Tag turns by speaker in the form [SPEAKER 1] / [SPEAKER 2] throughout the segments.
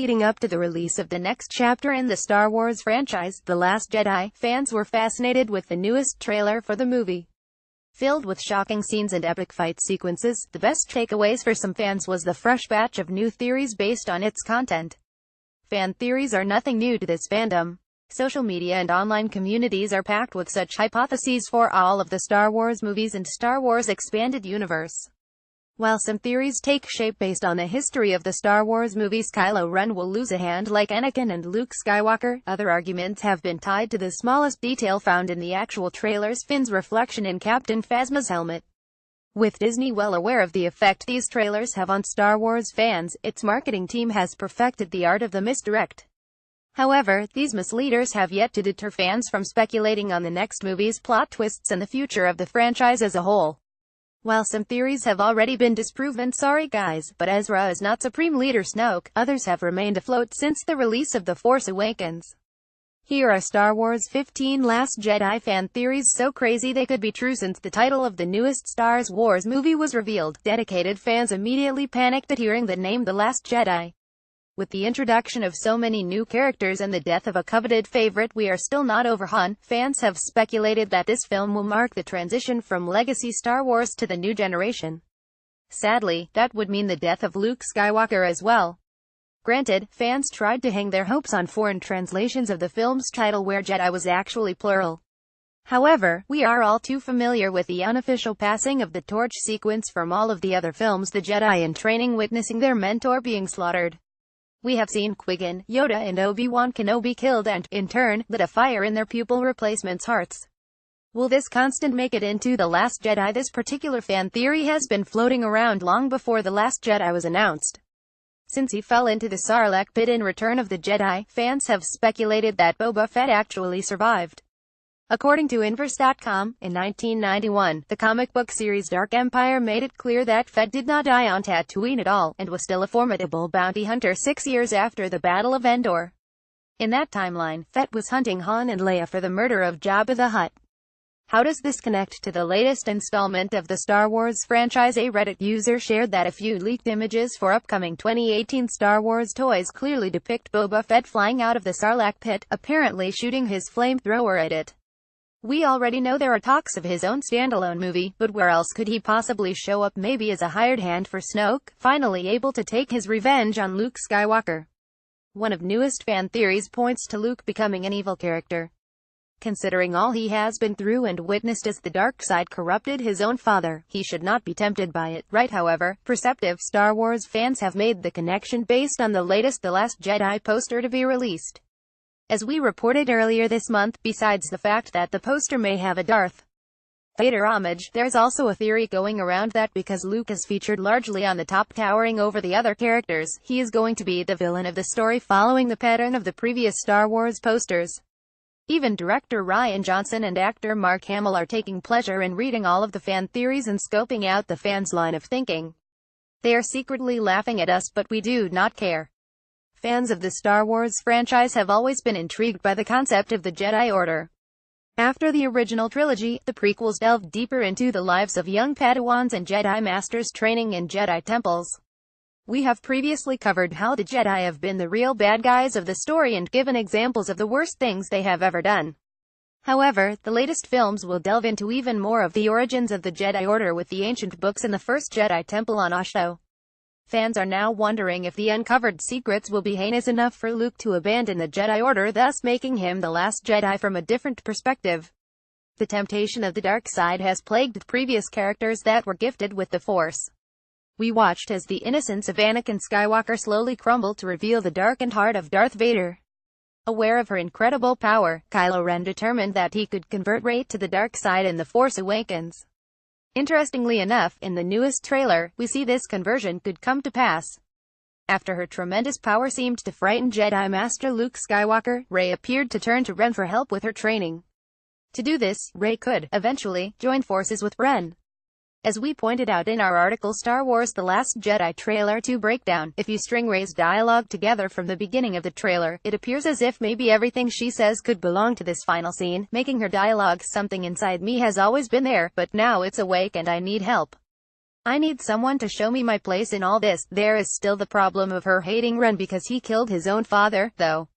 [SPEAKER 1] leading up to the release of the next chapter in the Star Wars franchise, The Last Jedi, fans were fascinated with the newest trailer for the movie. Filled with shocking scenes and epic fight sequences, the best takeaways for some fans was the fresh batch of new theories based on its content. Fan theories are nothing new to this fandom. Social media and online communities are packed with such hypotheses for all of the Star Wars movies and Star Wars Expanded Universe. While some theories take shape based on the history of the Star Wars movies, Kylo Ren will lose a hand like Anakin and Luke Skywalker, other arguments have been tied to the smallest detail found in the actual trailers: Finn's reflection in Captain Phasma's helmet. With Disney well aware of the effect these trailers have on Star Wars fans, its marketing team has perfected the art of the misdirect. However, these misleaders have yet to deter fans from speculating on the next movie's plot twists and the future of the franchise as a whole. While some theories have already been disproven, sorry guys, but Ezra is not Supreme Leader Snoke, others have remained afloat since the release of The Force Awakens. Here are Star Wars 15 Last Jedi fan theories so crazy they could be true. Since the title of the newest Star Wars movie was revealed, dedicated fans immediately panicked at hearing the name The Last Jedi. With the introduction of so many new characters and the death of a coveted favorite, we are still not over Han. Fans have speculated that this film will mark the transition from legacy Star Wars to the new generation. Sadly, that would mean the death of Luke Skywalker as well. Granted, fans tried to hang their hopes on foreign translations of the film's title where Jedi was actually plural. However, we are all too familiar with the unofficial passing of the torch sequence from all of the other films, the Jedi in training witnessing their mentor being slaughtered. We have seen Qui-Gon, Yoda and Obi-Wan Kenobi killed and, in turn, lit a fire in their pupil replacements' hearts. Will this constant make it into The Last Jedi? This particular fan theory has been floating around long before The Last Jedi was announced. Since he fell into the Sarlacc pit in Return of the Jedi, fans have speculated that Boba Fett actually survived. According to Inverse.com, in 1991, the comic book series Dark Empire made it clear that Fett did not die on Tatooine at all, and was still a formidable bounty hunter 6 years after the Battle of Endor. In that timeline, Fett was hunting Han and Leia for the murder of Jabba the Hutt. How does this connect to the latest installment of the Star Wars franchise? A Reddit user shared that a few leaked images for upcoming 2018 Star Wars toys clearly depict Boba Fett flying out of the Sarlacc pit, apparently shooting his flamethrower at it. We already know there are talks of his own standalone movie, but where else could he possibly show up? Maybe as a hired hand for Snoke, finally able to take his revenge on Luke Skywalker. One of newest fan theories points to Luke becoming an evil character. Considering all he has been through and witnessed as the dark side corrupted his own father, he should not be tempted by it, right? However, perceptive Star Wars fans have made the connection based on the latest The Last Jedi poster to be released. As we reported earlier this month, besides the fact that the poster may have a Darth Vader homage, there's also a theory going around that because Luke is featured largely on the top towering over the other characters, he is going to be the villain of the story following the pattern of the previous Star Wars posters. Even director Rian Johnson and actor Mark Hamill are taking pleasure in reading all of the fan theories and scoping out the fans' line of thinking. They are secretly laughing at us, but we do not care. Fans of the Star Wars franchise have always been intrigued by the concept of the Jedi Order. After the original trilogy, the prequels delved deeper into the lives of young Padawans and Jedi Masters training in Jedi temples. We have previously covered how the Jedi have been the real bad guys of the story and given examples of the worst things they have ever done. However, the latest films will delve into even more of the origins of the Jedi Order with the ancient books and the first Jedi Temple on Ahch-To. Fans are now wondering if the uncovered secrets will be heinous enough for Luke to abandon the Jedi Order, thus making him the last Jedi from a different perspective. The temptation of the dark side has plagued previous characters that were gifted with the Force. We watched as the innocence of Anakin Skywalker slowly crumbled to reveal the darkened heart of Darth Vader. Aware of her incredible power, Kylo Ren determined that he could convert Rey to the dark side in The Force Awakens. Interestingly enough, in the newest trailer, we see this conversion could come to pass. After her tremendous power seemed to frighten Jedi Master Luke Skywalker, Rey appeared to turn to Ren for help with her training. To do this, Rey could, eventually, join forces with Ren. As we pointed out in our article Star Wars The Last Jedi Trailer 2 Breakdown, if you string Rey's dialogue together from the beginning of the trailer, it appears as if maybe everything she says could belong to this final scene, making her dialogue "something inside me has always been there, but now it's awake and I need help." I need someone to show me my place in all this. There is still the problem of her hating Ren because he killed his own father, though.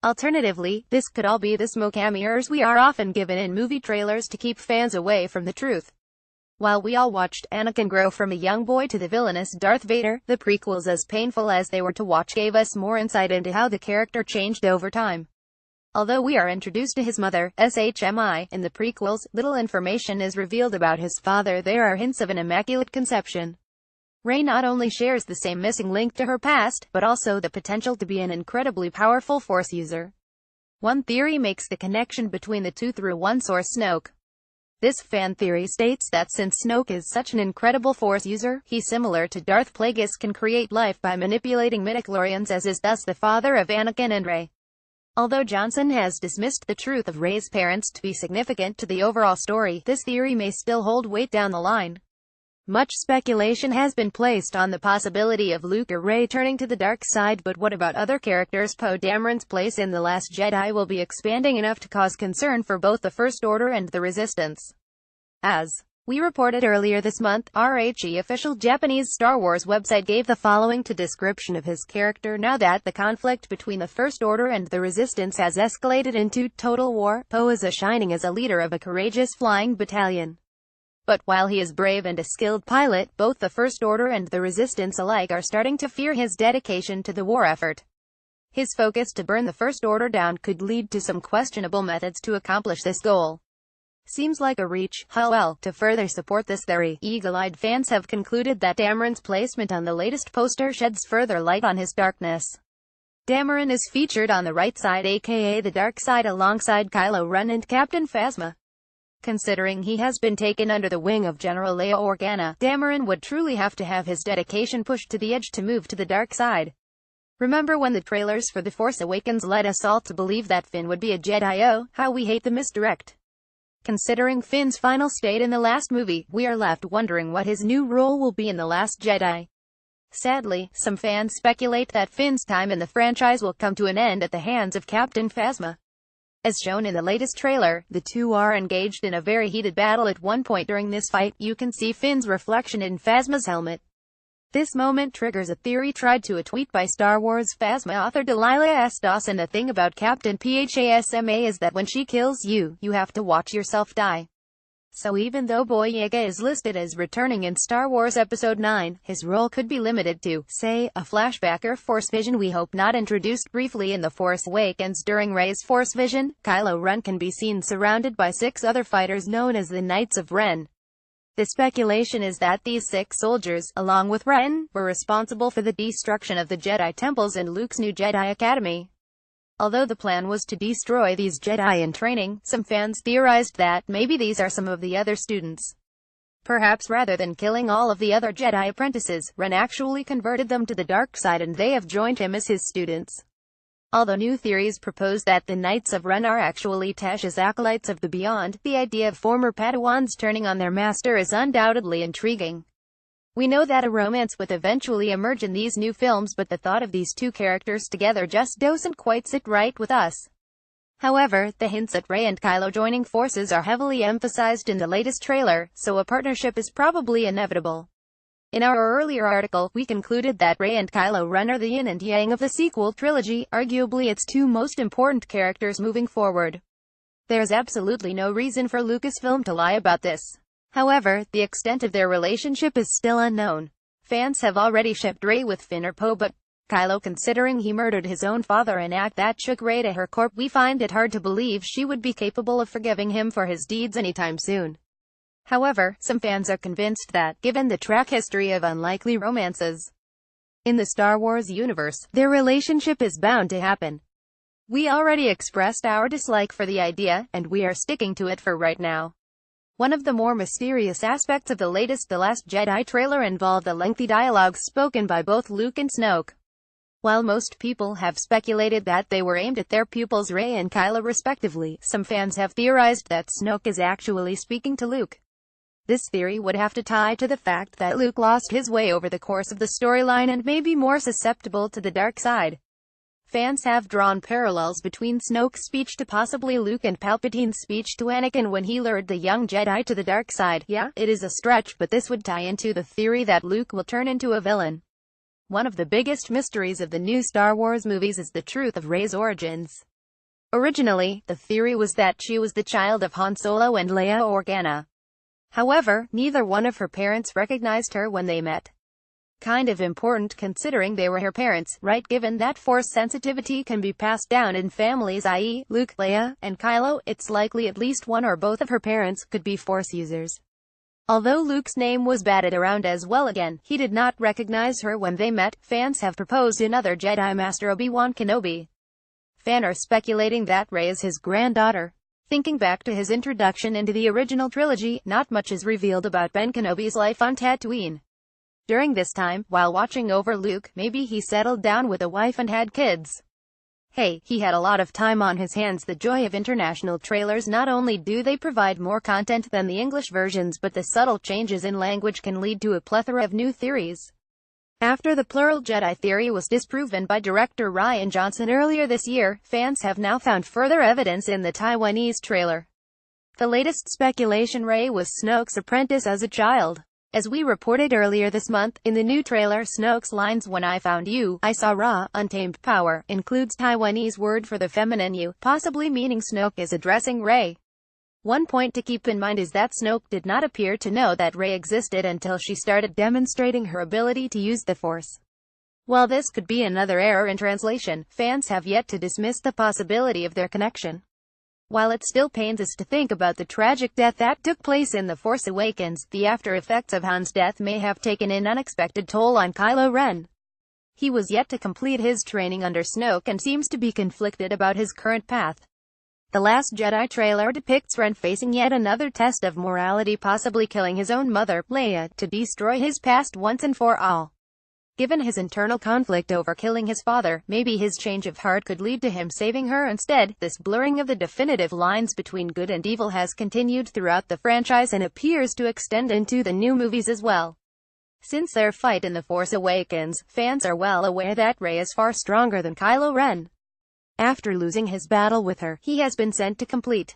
[SPEAKER 1] Alternatively, this could all be the smoke and mirrors we are often given in movie trailers to keep fans away from the truth. While we all watched Anakin grow from a young boy to the villainous Darth Vader, the prequels, as painful as they were to watch, gave us more insight into how the character changed over time. Although we are introduced to his mother, SHMI, in the prequels, little information is revealed about his father. There are hints of an immaculate conception. Rey not only shares the same missing link to her past, but also the potential to be an incredibly powerful Force user. One theory makes the connection between the two through one source, Snoke. This fan theory states that since Snoke is such an incredible Force user, he, similar to Darth Plagueis, can create life by manipulating midichlorians, as is thus the father of Anakin and Rey. Although Johnson has dismissed the truth of Rey's parents to be significant to the overall story, this theory may still hold weight down the line. Much speculation has been placed on the possibility of Luke or Rey turning to the dark side, but what about other characters? Poe Dameron's place in The Last Jedi will be expanding enough to cause concern for both the First Order and the Resistance. As we reported earlier this month, RHE official Japanese Star Wars website gave the following to description of his character. Now that the conflict between the First Order and the Resistance has escalated into total war, Poe is shining as a leader of a courageous flying battalion. But while he is brave and a skilled pilot, both the First Order and the Resistance alike are starting to fear his dedication to the war effort. His focus to burn the First Order down could lead to some questionable methods to accomplish this goal. Seems like a reach. However, to further support this theory, eagle-eyed fans have concluded that Dameron's placement on the latest poster sheds further light on his darkness. Dameron is featured on the right side, aka the dark side, alongside Kylo Ren and Captain Phasma. Considering he has been taken under the wing of General Leia Organa, Dameron would truly have to have his dedication pushed to the edge to move to the dark side. Remember when the trailers for The Force Awakens led us all to believe that Finn would be a Jedi? Oh, how we hate the misdirect. Considering Finn's final state in the last movie, we are left wondering what his new role will be in The Last Jedi. Sadly, some fans speculate that Finn's time in the franchise will come to an end at the hands of Captain Phasma. As shown in the latest trailer, the two are engaged in a very heated battle. At one point during this fight, you can see Finn's reflection in Phasma's helmet. This moment triggers a theory tried to a tweet by Star Wars Phasma author Delilah S. Dawson. The thing about Captain Phasma is that when she kills you, you have to watch yourself die. So even though Boyega is listed as returning in Star Wars Episode 9, his role could be limited to, say, a flashback or Force vision we hope not. Introduced briefly in The Force Awakens during Rey's Force vision, Kylo Ren can be seen surrounded by 6 other fighters known as the Knights of Ren. The speculation is that these 6 soldiers, along with Ren, were responsible for the destruction of the Jedi temples in Luke's new Jedi Academy. Although the plan was to destroy these Jedi in training, some fans theorized that maybe these are some of the other students. Perhaps rather than killing all of the other Jedi apprentices, Ren actually converted them to the dark side and they have joined him as his students. Although new theories propose that the Knights of Ren are actually Tash's acolytes of the Beyond, the idea of former Padawans turning on their master is undoubtedly intriguing. We know that a romance would eventually emerge in these new films, but the thought of these two characters together just doesn't quite sit right with us. However, the hints at Rey and Kylo joining forces are heavily emphasized in the latest trailer, so a partnership is probably inevitable. In our earlier article, we concluded that Rey and Kylo Ren are the yin and yang of the sequel trilogy, arguably its 2 most important characters moving forward. There's absolutely no reason for Lucasfilm to lie about this. However, the extent of their relationship is still unknown. Fans have already shipped Rey with Finn or Poe, but Kylo, considering he murdered his own father, an act that shook Rey to her core, we find it hard to believe she would be capable of forgiving him for his deeds anytime soon. However, some fans are convinced that, given the track history of unlikely romances in the Star Wars universe, their relationship is bound to happen. We already expressed our dislike for the idea, and we are sticking to it for right now. One of the more mysterious aspects of the latest The Last Jedi trailer involved the lengthy dialogues spoken by both Luke and Snoke. While most people have speculated that they were aimed at their pupils Rey and Kylo respectively, some fans have theorized that Snoke is actually speaking to Luke. This theory would have to tie to the fact that Luke lost his way over the course of the storyline and may be more susceptible to the dark side. Fans have drawn parallels between Snoke's speech to possibly Luke and Palpatine's speech to Anakin when he lured the young Jedi to the dark side. Yeah, it is a stretch, but this would tie into the theory that Luke will turn into a villain. One of the biggest mysteries of the new Star Wars movies is the truth of Rey's origins. Originally, the theory was that she was the child of Han Solo and Leia Organa. However, neither one of her parents recognized her when they met. Kind of important considering they were her parents, right? Given that Force sensitivity can be passed down in families, i.e., Luke, Leia, and Kylo, it's likely at least one or both of her parents could be Force users. Although Luke's name was batted around as well again, he did not recognize her when they met. Fans have proposed another Jedi Master Obi-Wan Kenobi. Fans are speculating that Rey is his granddaughter. Thinking back to his introduction into the original trilogy, not much is revealed about Ben Kenobi's life on Tatooine. During this time, while watching over Luke, maybe he settled down with a wife and had kids. Hey, he had a lot of time on his hands. The joy of international trailers: not only do they provide more content than the English versions, but the subtle changes in language can lead to a plethora of new theories. After the plural Jedi theory was disproven by director Rian Johnson earlier this year, fans have now found further evidence in the Taiwanese trailer. The latest speculation: Rey was Snoke's apprentice as a child. As we reported earlier this month, in the new trailer, Snoke's lines "When I found you, I saw raw, untamed power" includes Taiwanese word for the feminine you, possibly meaning Snoke is addressing Rey. One point to keep in mind is that Snoke did not appear to know that Rey existed until she started demonstrating her ability to use the Force. While this could be another error in translation, fans have yet to dismiss the possibility of their connection. While it still pains us to think about the tragic death that took place in The Force Awakens, the after effects of Han's death may have taken an unexpected toll on Kylo Ren. He was yet to complete his training under Snoke and seems to be conflicted about his current path. The Last Jedi trailer depicts Ren facing yet another test of morality, possibly killing his own mother, Leia, to destroy his past once and for all. Given his internal conflict over killing his father, maybe his change of heart could lead to him saving her instead. This blurring of the definitive lines between good and evil has continued throughout the franchise and appears to extend into the new movies as well. Since their fight in The Force Awakens, fans are well aware that Rey is far stronger than Kylo Ren. After losing his battle with her, he has been sent to complete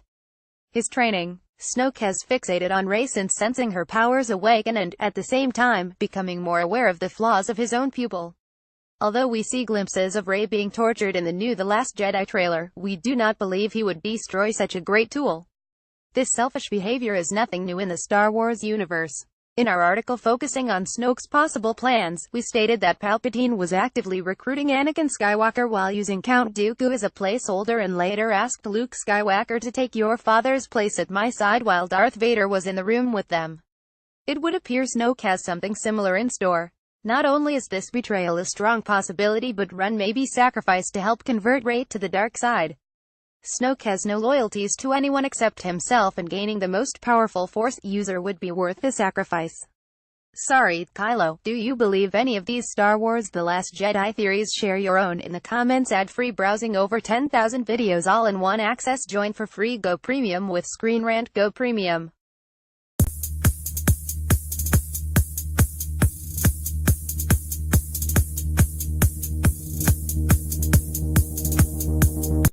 [SPEAKER 1] his training. Snoke has fixated on Rey since sensing her powers awaken and, at the same time, becoming more aware of the flaws of his own pupil. Although we see glimpses of Rey being tortured in the new The Last Jedi trailer, we do not believe he would destroy such a great tool. This selfish behavior is nothing new in the Star Wars universe. In our article focusing on Snoke's possible plans, we stated that Palpatine was actively recruiting Anakin Skywalker while using Count Dooku as a placeholder, and later asked Luke Skywalker to take your father's place at my side while Darth Vader was in the room with them. It would appear Snoke has something similar in store. Not only is this betrayal a strong possibility, but Ren may be sacrificed to help convert Rey to the dark side. Snoke has no loyalties to anyone except himself, and gaining the most powerful Force user would be worth the sacrifice. Sorry, Kylo, do you believe any of these Star Wars The Last Jedi theories? Share your own in the comments. Ad-free browsing, over 10,000 videos all in one access. Join for free. Go Premium with Screen Rant. Go Premium.